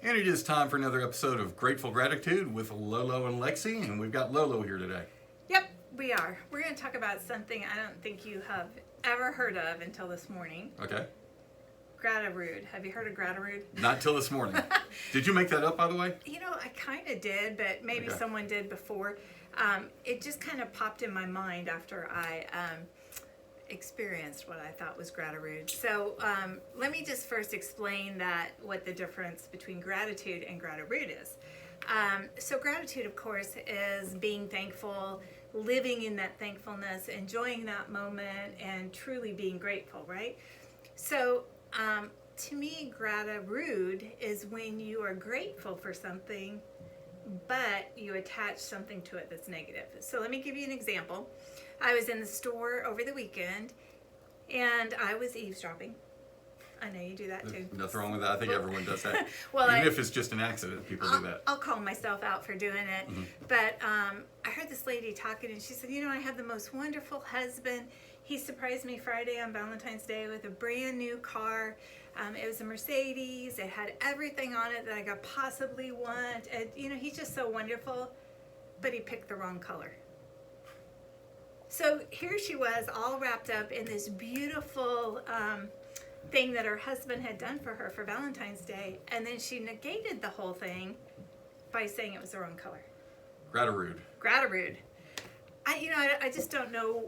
And it is time for another episode of Grateful Gratitude with Lolo and Lexi, and we've got Lolo here today. Yep, we are. We're going to talk about something I don't think you have ever heard of until this morning. Okay. Gratirude. Have you heard of Gratirude? Not till this morning. Did you make that up, by the way? You know, I kind of did, but maybe Okay. someone did before. It just kind of popped in my mind after I experienced what I thought was Gratirude. So let me just first explain what the difference between gratitude and Gratirude is. So gratitude, of course, is being thankful, living in that thankfulness, enjoying that moment, and truly being grateful, right? So to me, Gratirude is when you are grateful for something, but you attach something to it that's negative. So let me give you an example. I was in the store over the weekend, and I was eavesdropping. I know you do that too. Nothing wrong with that. I think everyone does that. Well, Even if it's just an accident, people do that. I'll call myself out for doing it. Mm-hmm. But I heard this lady talking, and she said, you know, I have the most wonderful husband. He surprised me Friday on Valentine's Day with a brand new car. It was a Mercedes. It had everything on it that I could possibly want. And, you know, he's just so wonderful. But he picked the wrong color. So here she was, all wrapped up in this beautiful thing that her husband had done for her for Valentine's Day, and then she negated the whole thing by saying it was the wrong color. Gratirude. I just don't know.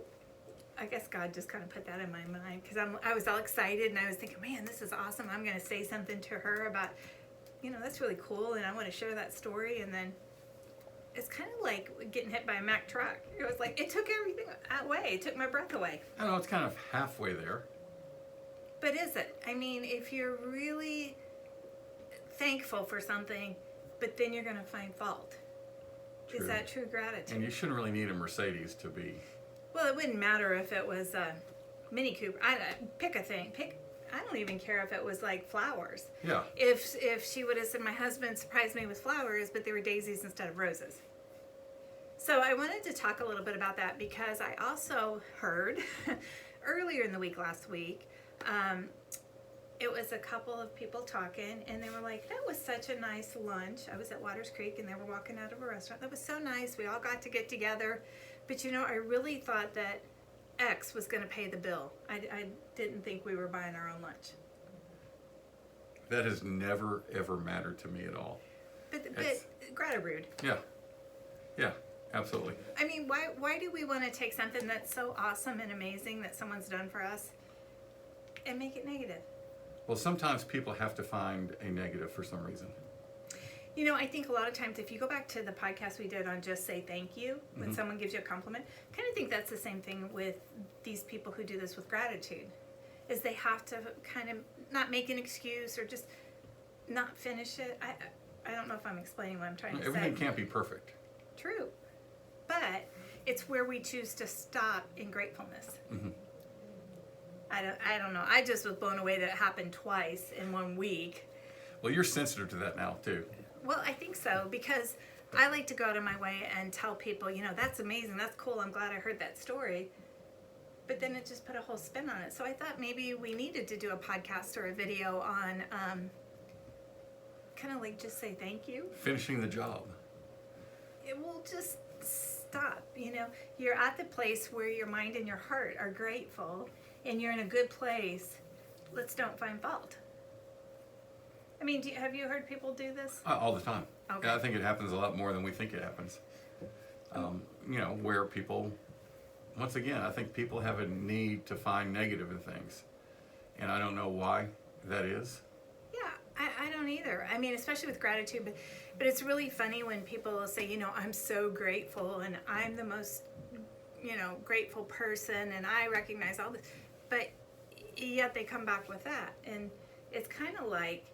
I guess God just kind of put that in my mind because I was all excited and I was thinking, man, this is awesome. I'm going to say something to her about, that's really cool, and I want to share that story. And then it's kind of like getting hit by a Mack truck. It was like, it took everything away. It took my breath away. I know, it's kind of halfway there. But is it? I mean, if you're really thankful for something, but then you're going to find fault. True. Is that true gratitude? And you shouldn't really need a Mercedes to be. Well, it wouldn't matter if it was a Mini Cooper. Pick a thing. I don't even care if it was like flowers. Yeah. If she would have said, my husband surprised me with flowers, but they were daisies instead of roses. So I wanted to talk a little bit about that because I also heard earlier in the week last week, it was a couple of people talking, and they were like, that was such a nice lunch. I was at Waters Creek, and they were walking out of a restaurant. That was so nice. We all got to get together. But, I really thought that X was going to pay the bill. I didn't think we were buying our own lunch. That has never, ever mattered to me at all. But Gratirude. Yeah, absolutely. I mean, why do we want to take something that's so awesome and amazing that someone's done for us and make it negative? Well, sometimes people have to find a negative for some reason. I think a lot of times, if you go back to the podcast we did on just say thank you when someone gives you a compliment, I kind of think that's the same thing with these people who do this with gratitude, is they have to kind of not make an excuse or just not finish it. I don't know if I'm explaining what I'm trying to say. Everything can't be perfect. True. But it's where we choose to stop in gratefulness. Mm-hmm. I don't know. I just was blown away that it happened twice in 1 week. Well, you're sensitive to that now, too. Well, I think so, because I like to go out of my way and tell people, that's amazing, that's cool, I'm glad I heard that story. But then it just put a whole spin on it. So I thought maybe we needed to do a podcast or a video on kind of like just say thank you. Finishing the job. It will just stop. You're at the place where your mind and your heart are grateful and you're in a good place. Let's don't find fault. I mean, have you heard people do this? All the time. Okay. I think it happens a lot more than we think it happens. Where people, once again, I think people have a need to find negative in things. And I don't know why that is. Yeah, I don't either. I mean, especially with gratitude, but it's really funny when people say, I'm so grateful and I'm the most, grateful person and I recognize all this. But yet they come back with that. And it's kind of like,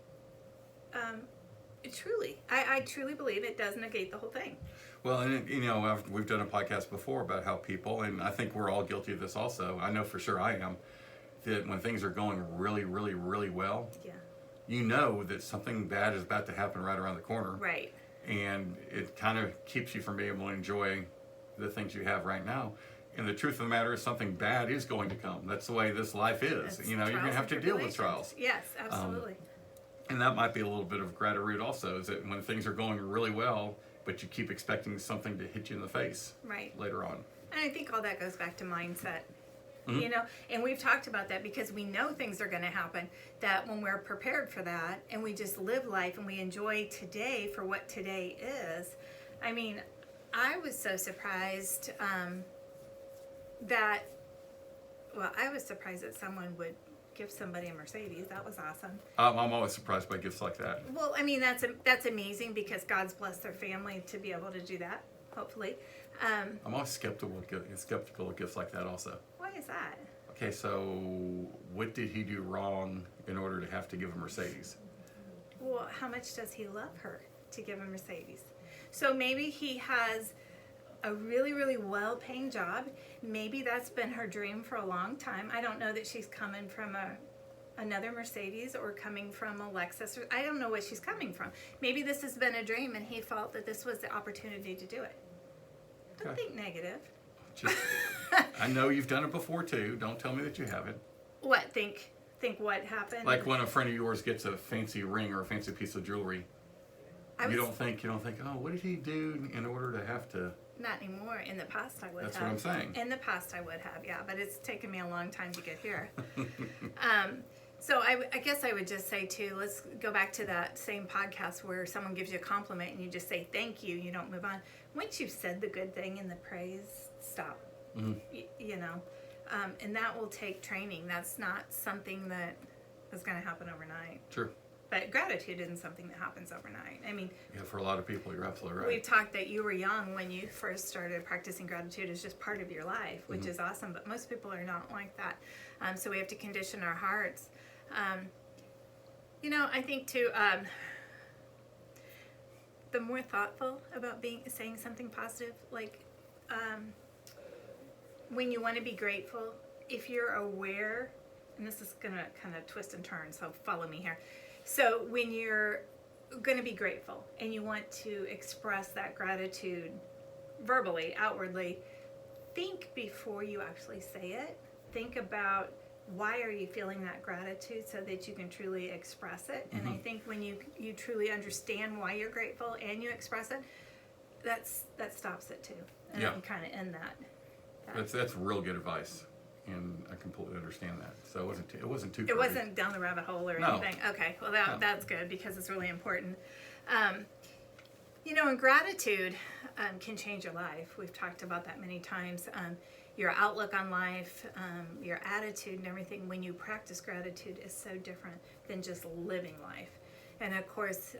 I truly believe it does negate the whole thing. Well, and we've done a podcast before about how people, and I think we're all guilty of this also. I know for sure I am, that when things are going really, really, really well, Yeah. you know that something bad is about to happen right around the corner. Right. And it kind of keeps you from being able to enjoy the things you have right now. And the truth of the matter is something bad is going to come. That's the way this life is. That's You're going to have to deal with trials. Yes, absolutely. And that might be a little bit of Gratirude also, is that when things are going really well, but you keep expecting something to hit you in the face Right. later on. And I think all that goes back to mindset. You know, and we've talked about that because we know things are going to happen, that when we're prepared for that and we just live life and we enjoy today for what today is. I mean, I was so surprised that, well, I was surprised that someone would give somebody a Mercedes. That was awesome. I'm always surprised by gifts like that. Well, I mean, that's amazing because God's blessed their family to be able to do that, hopefully. I'm always skeptical of gifts like that also. Why is that? Okay, so what did he do wrong in order to have to give a Mercedes? Well, how much does he love her to give a Mercedes? So maybe he has a really, really well-paying job. Maybe that's been her dream for a long time. I don't know that she's coming from another Mercedes or coming from a Lexus. I don't know what she's coming from. Maybe this has been a dream and he felt that this was the opportunity to do it. Don't think negative. I know you've done it before too. Don't tell me that you haven't. What? Think what happened? Like when a friend of yours gets a fancy ring or a fancy piece of jewelry, you don't think, oh, what did he do in order to have to? Not anymore. In the past, I would have. That's what I'm saying. In the past, I would have, yeah. But it's taken me a long time to get here. So I guess I would just say, too, let's go back to that same podcast where someone gives you a compliment and you just say thank you. You don't move on. Once you've said the good thing and the praise, stop. You know. And that will take training. That's not something that is going to happen overnight. Sure. But gratitude isn't something that happens overnight. I mean, yeah, for a lot of people, you're absolutely right. We've talked that you were young when you first started practicing gratitude as just part of your life, which is awesome. But most people are not like that. So we have to condition our hearts. You know, I think too, the more thoughtful about saying something positive, like when you want to be grateful, if you're aware, and this is going to kind of twist and turn, so follow me here. So when you're going to be grateful and you want to express that gratitude verbally, outwardly, think before you actually say it. Think about why are you feeling that gratitude so that you can truly express it. And I think when you truly understand why you're grateful and you express it, that stops it too. And you can kind of end that. That's real good advice. And I completely understand that. So it wasn't too. It wasn't down the rabbit hole or anything. Okay, well that's good because it's really important. You know, and gratitude can change your life. We've talked about that many times. Your outlook on life, your attitude, and everything. When you practice gratitude, is so different than just living life. And of course,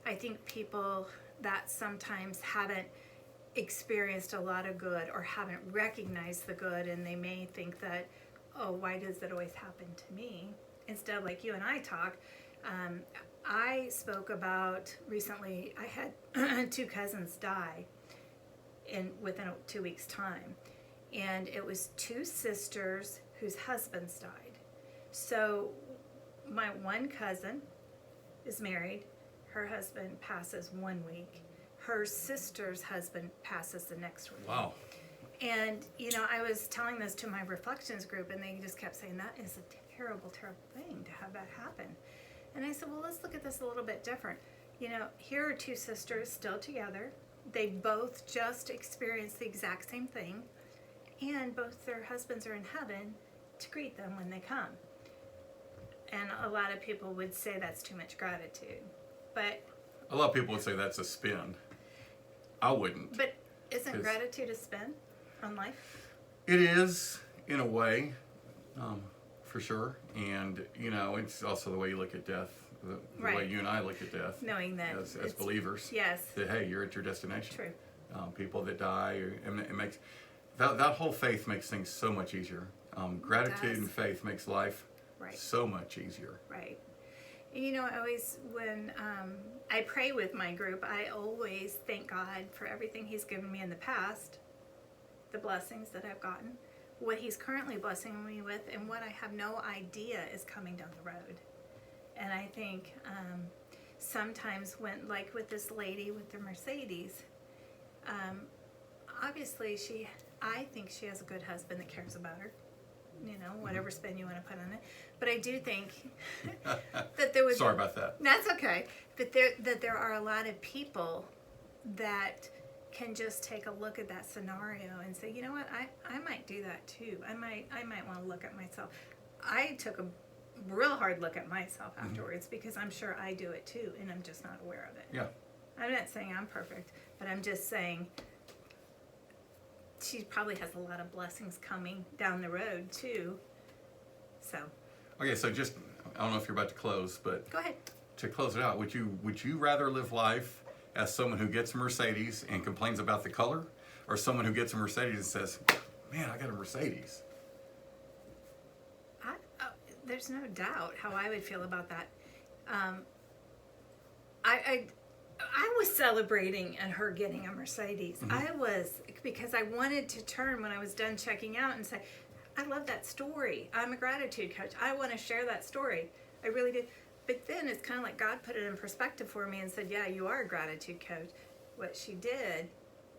I think people that sometimes haven't experienced a lot of good or haven't recognized the good, and they may think that, oh, why does it always happen to me? Instead of like you and I talk, I spoke about recently, I had 2 cousins die within 2 weeks' time, and it was 2 sisters whose husbands died. So my one cousin is married, her husband passes 1 week. Her sister's husband passes the next week. Wow. And, you know, I was telling this to my reflections group, and they just kept saying, that is a terrible, terrible thing to have that happen. And I said, well, let's look at this a little bit different. You know, here are 2 sisters still together. They both just experienced the exact same thing, and both their husbands are in heaven to greet them when they come. And a lot of people would say that's too much gratitude. But a lot of people would say that's a spin. I wouldn't. But isn't gratitude a spin on life? It is, in a way, for sure. And, you know, it's also the way you look at death, the way you and I look at death. Knowing that as believers. Yes. That, hey, you're at your destination. True. People that die, and it makes, that whole faith makes things so much easier. Gratitude and faith makes life so much easier. Right. And, you know, I always, when I pray with my group, I always thank God for everything He's given me in the past, the blessings that I've gotten, what He's currently blessing me with, and what I have no idea is coming down the road. And I think sometimes when, like with this lady with the Mercedes, obviously I think she has a good husband that cares about her. whatever spin you want to put on it. But I do think that there was. Sorry about that. That's okay. But there are a lot of people that can just take a look at that scenario and say, you know what, I might do that too. I might want to look at myself. I took a real hard look at myself afterwards because I'm sure I do it too, and I'm just not aware of it. Yeah. I'm not saying I'm perfect, but I'm just saying she probably has a lot of blessings coming down the road too. So. Okay, so just, I don't know if you're about to close, but Go ahead. to close it out, would you rather live life as someone who gets a Mercedes and complains about the color, or someone who gets a Mercedes and says, man, I got a Mercedes? There's no doubt how I would feel about that. I was celebrating and her getting a Mercedes. I was, because I wanted to turn when I was done checking out and say, I love that story. I'm a gratitude coach. I want to share that story. I really do. But then it's kind of like God put it in perspective for me and said, yeah, you are a gratitude coach. What she did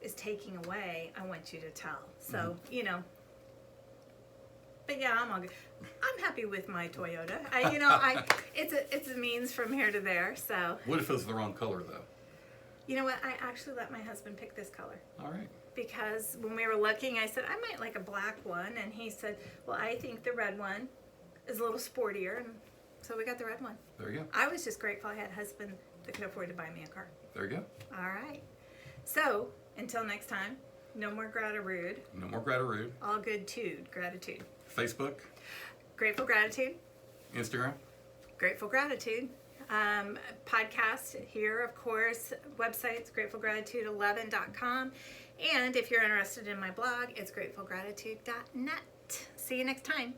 is taking away, I want you to tell. So, but yeah, I'm all good. I'm happy with my Toyota. It's a means from here to there. So. What if it was the wrong color though? You know what? I actually let my husband pick this color. All right. Because when we were looking, I said, I might like a black one. And he said, well, I think the red one is a little sportier. And so we got the red one. There you go. I was just grateful I had a husband that could afford to buy me a car. There you go. All right. So until next time, no more Gratirude. No more Gratirude. All good tude, gratitude. Facebook. Grateful Gratitude. Instagram. Grateful Gratitude. Podcast here, of course. Website's gratefulgratitude11.com. And if you're interested in my blog, it's gratefulgratitude.net. See you next time.